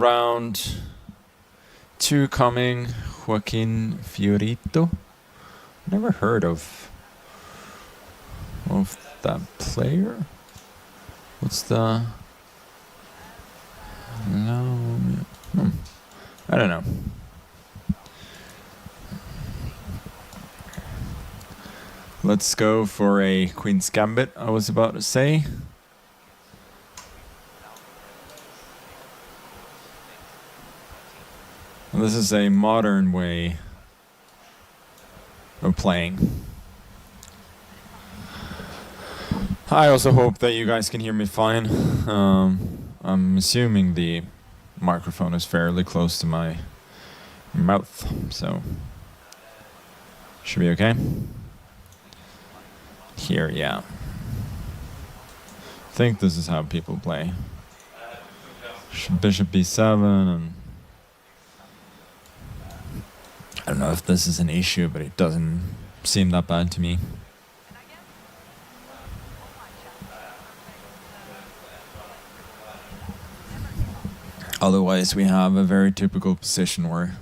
round 2 coming, Joaquin Fiorito. Never heard of that player. What's the... No... I don't know. Let's go for a Queen's Gambit, I was about to say. And this is a modern way of playing. I also hope that you guys can hear me fine. I'm assuming the microphone is fairly close to my mouth, so should be okay. Here, yeah. I think this is how people play. Bishop b7, and I don't know if this is an issue, but it doesn't seem that bad to me. Otherwise, we have a very typical position where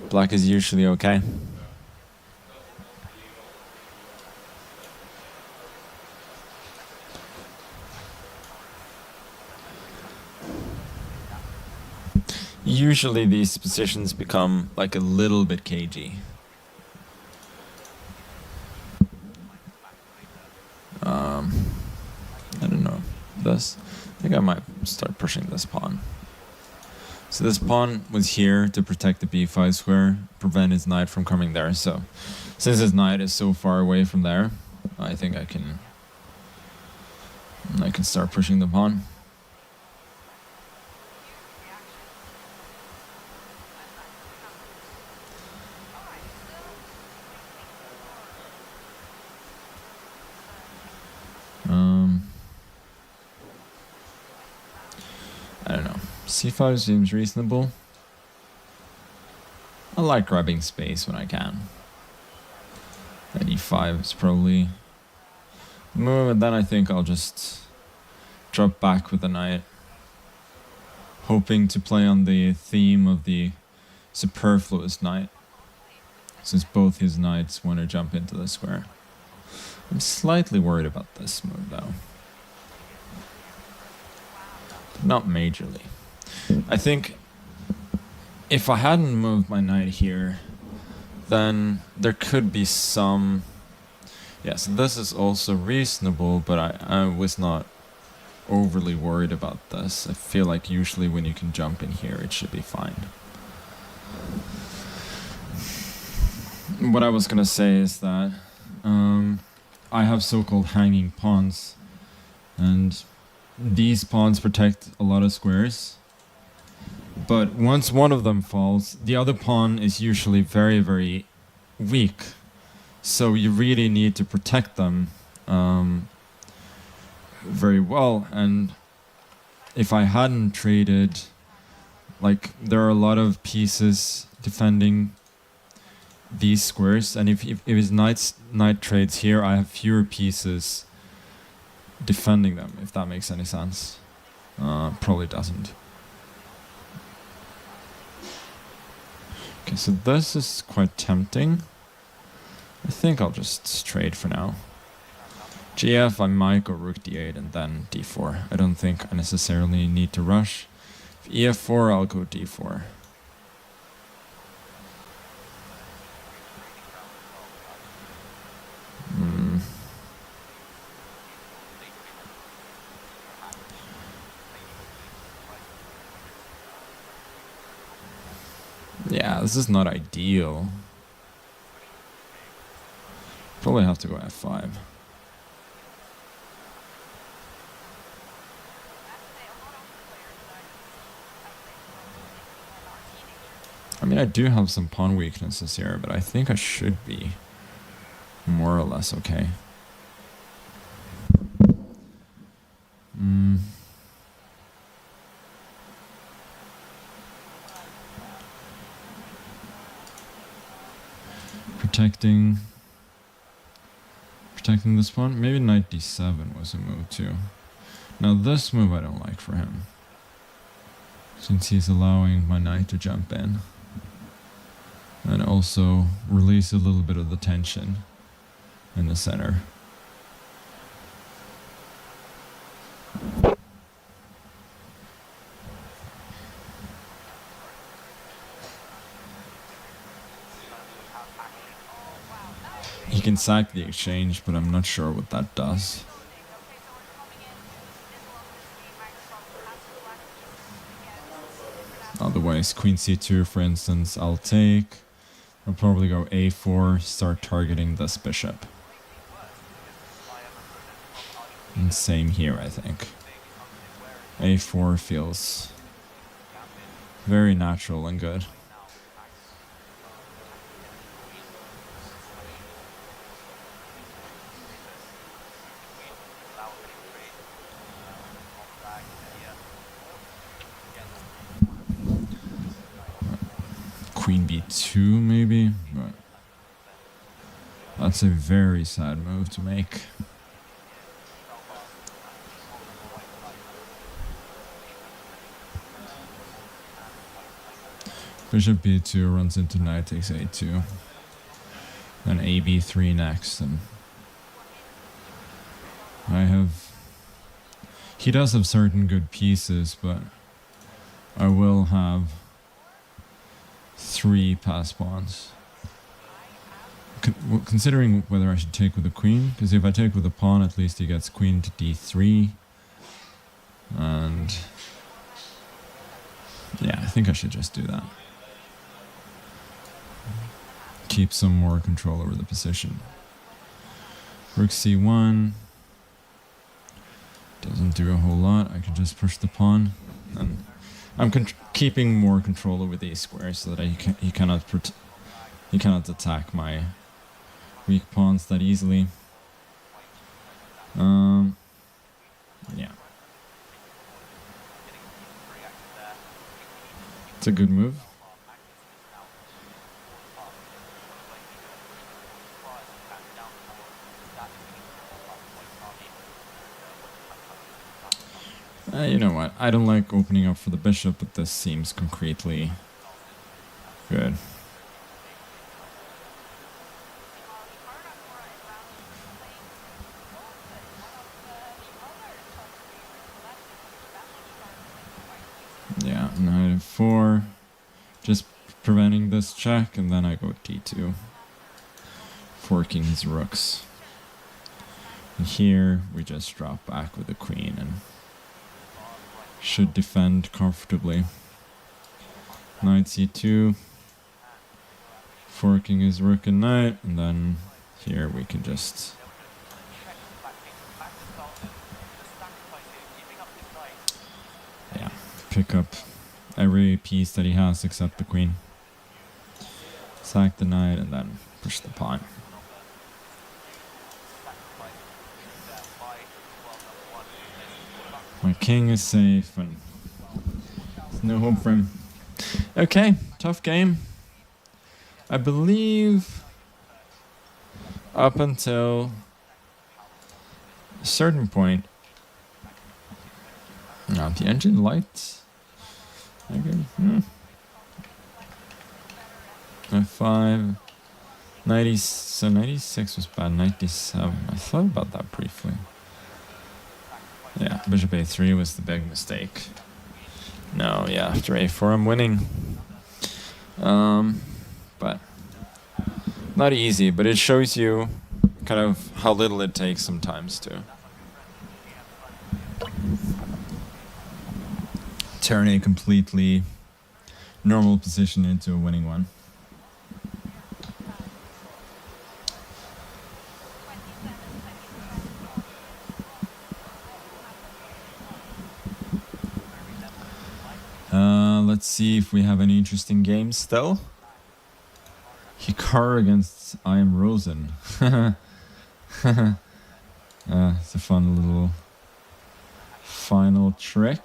black is usually okay. Usually these positions become like a little bit cagey. I don't know. This, I think I might start pushing this pawn. So this pawn was here to protect the b5 square, prevent his knight from coming there. So since his knight is so far away from there, I think I can start pushing the pawn. I don't know. c5 seems reasonable. I like grabbing space when I can. And e5 is probably the move, and then I think I'll just drop back with the knight, hoping to play on the theme of the superfluous knight, since both his knights want to jump into the square. I'm slightly worried about this move though. Not majorly. I think if I hadn't moved my knight here, then there could be some... Yes, this is also reasonable, but I was not overly worried about this. I feel like usually when you can jump in here, it should be fine. What I was gonna say is that I have so-called hanging pawns, and these pawns protect a lot of squares, but once one of them falls, the other pawn is usually very, very weak. So you really need to protect them very well. And if I hadn't traded, like, there are a lot of pieces defending these squares, and if his knight trades here, I have fewer pieces defending them, if that makes any sense. Probably doesn't. Okay, so this is quite tempting. I think I'll just trade for now. GF, I might go rook d8 and then d4. I don't think I necessarily need to rush. If ef4, I'll go d4. Yeah, this is not ideal. Probably have to go f5. I mean, I do have some pawn weaknesses here, but I think I should be more or less okay. Protecting this pawn. Maybe knight d7 was a move too. Now this move I don't like for him. since he's allowing my knight to jump in. And also release a little bit of the tension in the center. He can sack the exchange, but I'm not sure what that does. Otherwise, queen c2, for instance, I'll take. I'll probably go a4, start targeting this bishop. And same here, I think. a4 feels very natural and good. Queen b2 maybe, but that's a very sad move to make. Bishop b2 runs into knight takes a2. Then a b3 next, and he does have certain good pieces, but I will have 3 pass pawns. Considering whether I should take with the queen, because if I take with the pawn, at least he gets queen to d3. And yeah, I think I should just do that. Keep some more control over the position. Rook c1 doesn't do a whole lot. I can just push the pawn, and I'm keeping more control over these squares so that he cannot attack my weak pawns that easily. Yeah. It's a good move. You know what? I don't like opening up for the bishop, but this seems concretely good. Yeah, knight f4, just preventing this check, and then I go d2, forking his rooks. And here we just drop back with the queen and should defend comfortably. Knight c2, forking his rook and knight, and then here we can just pick up every piece that he has except the queen. Sack the knight and then push the pawn. My king is safe and there's no hope for him. Okay, tough game. I believe up until a certain point. Now the engine lights. Okay. F5. 90, so 96 was bad. 97. I thought about that briefly. Yeah, bishop a3 was the big mistake. No, yeah, after a4 I'm winning. But not easy, but it shows you kind of how little it takes sometimes to turn a completely normal position into a winning one. Let's see if we have any interesting games still. Hikaru against I Am Rosen. It's a fun little final trick.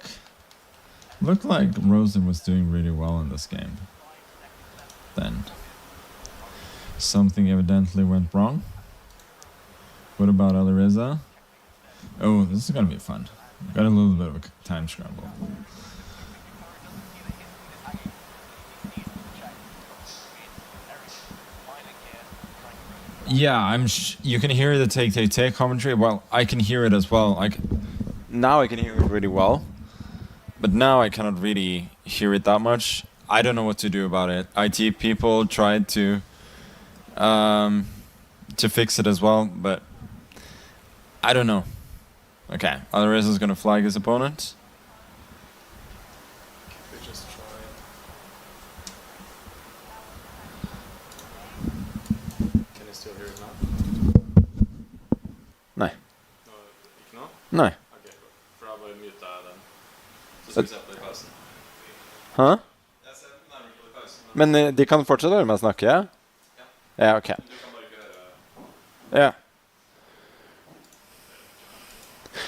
Looked like Rosen was doing really well in this game. Then something evidently went wrong. What about Alireza? Oh, this is gonna be fun. Got a little bit of a time scramble. Yeah, you can hear the take commentary. Well, I can hear it as well. Now I can hear it really well, but now I cannot really hear it that much. I don't know what to do about it. IT people tried to fix it as well, but I don't know. Okay, Alvarez is gonna flag his opponent. We just try. Can you still hear it now? Nej. Gick nå? Nej. Okej, får jag bara muta den? Så ska vi släppa i pausen. Hæ? Jeg ser nærmere på det i pausen. Men de kan fortsette med å snakke? Ja, ja, ok. Du kan bare ikke høre... Yeah.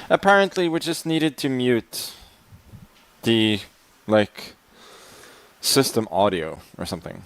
Apparently, we just needed to mute the, like, system audio or something.